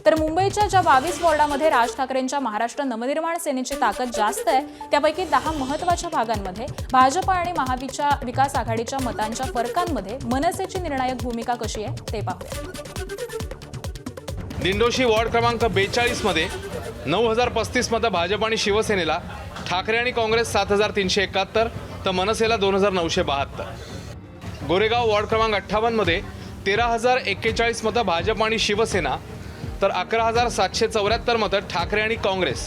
तर मुंबईच्या ज्या 22 वॉर्डामध्ये राज ठाकरेंच्या महाराष्ट्र नवनिर्माण सेनेची ताकद जास्त आहे त्यापैकी 10 महत्त्वाच्या भागांमध्ये भाजप आणि महाविकास आघाडीच्या मतांच्या फरकांमध्ये मनसेची निर्णायक भूमिका कशी आहे ते पाहूया। दिंडोशी वॉर्ड क्रमांक 42 मध्ये 9035 मतं भाजप आणि शिवसेनेला, ठाकरे आणि काँग्रेस 7371 तर मनसेला 2972। गोरेगाव वॉर्ड क्रमांक 58 मध्ये 13041 मतं भाजप आणि शिवसेना तर 11774 मतं ठाकरे आणि काँग्रेस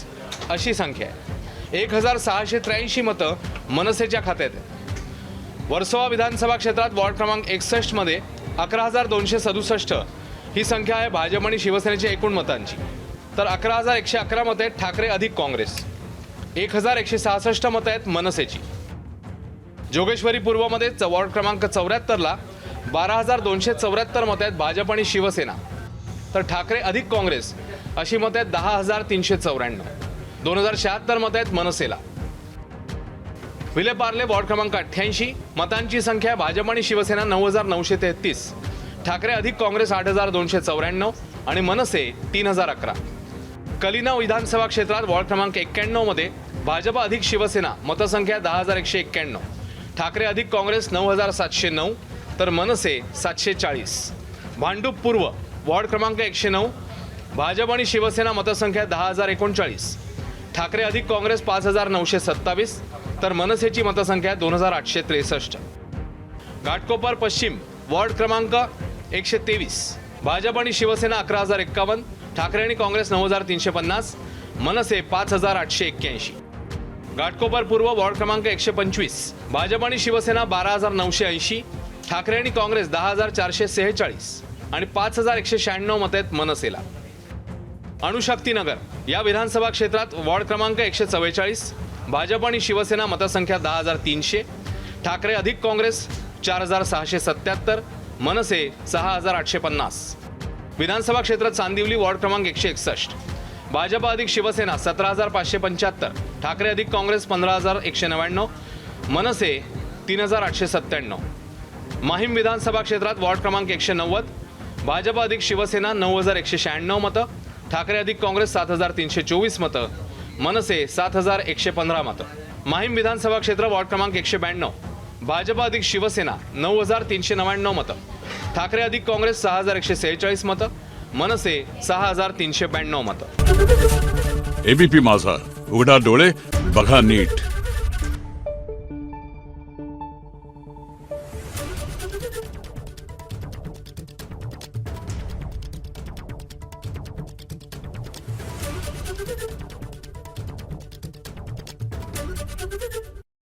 अशी संख्या आहे। 1683 मतं मनसेच्या खात्यात आहे। वर्सोवा विधानसभा क्षेत्रात वॉर्ड क्रमांक 61 मध्ये 11267 ही संख्या आहे भाजप आणि शिवसेनेच्या एकूण मतांची, तर 11111 मतं आहेत ठाकरे अधिक काँग्रेस, 1166 मतं आहेत मनसेची। जोगेश्वरी पूर्वमध्ये वॉर्ड क्रमांक 74 ला 12274 मतं आहेत भाजप आणि शिवसेना, तर ठाकरे अधिक काँग्रेस अशी मतं आहेत 10394। 2076 मतं आहेत मनसेला। विलेपार्ले वॉर्ड क्रमांक 88 मतांची संख्या भाजप आणि शिवसेना 9933, ठाकरे अधिक काँग्रेस 8294 आणि मनसे 3011। कलिना विधानसभा क्षेत्रात वॉर्ड क्रमांक 91 मध्ये भाजप अधिक शिवसेना मतसंख्या 10191, ठाकरे अधिक काँग्रेस 9709 तर मनसे 740। भांडूप पूर्व वॉर्ड क्रमांक 109 भाजप आणि शिवसेना मतसंख्या 10039, ठाकरे अधिक काँग्रेस 5927 तर मनसेची मतसंख्या 2863। घाटकोपर पश्चिम वॉर्ड क्रमांक 123 भाजप आणि शिवसेना 11051, ठाकरे आणि काँग्रेस 9350, मनसे 5881। घाटकोपर पूर्व वॉर्ड क्रमांक 125 भाजप आणि शिवसेना 12980, ठाकरे आणि काँग्रेस 10446 आणि 5196 मतं आहेत मनसेला। अणुशक्तीनगर या विधानसभा क्षेत्रात वॉर्ड क्रमांक 144 भाजप आणि शिवसेना मतसंख्या 10300, ठाकरे अधिक काँग्रेस 4677 मनसे 6850। विधानसभा क्षेत्र चांदिवली वॉर्ड क्रमांक 161 भाजप अधिक शिवसेना 17575, ठाकरे अधिक काँग्रेस 15199, मनसे 3897। माहीम विधानसभा क्षेत्रात वॉर्ड क्रमांक 190 भाजप अधिक शिवसेना 9196 मतं, ठाकरे अधिक काँग्रेस 7324 मतं, मनसे 7115 मतं। माहीम विधानसभा क्षेत्र वॉर्ड क्रमांक 192 भाजप अधिक शिवसेना 9399 मतं, ठाकरे अधिक काँग्रेस 6146 मतं, मनसे 6392 मतं। एबीपी माझा, उघडा डोळे बघा नीट।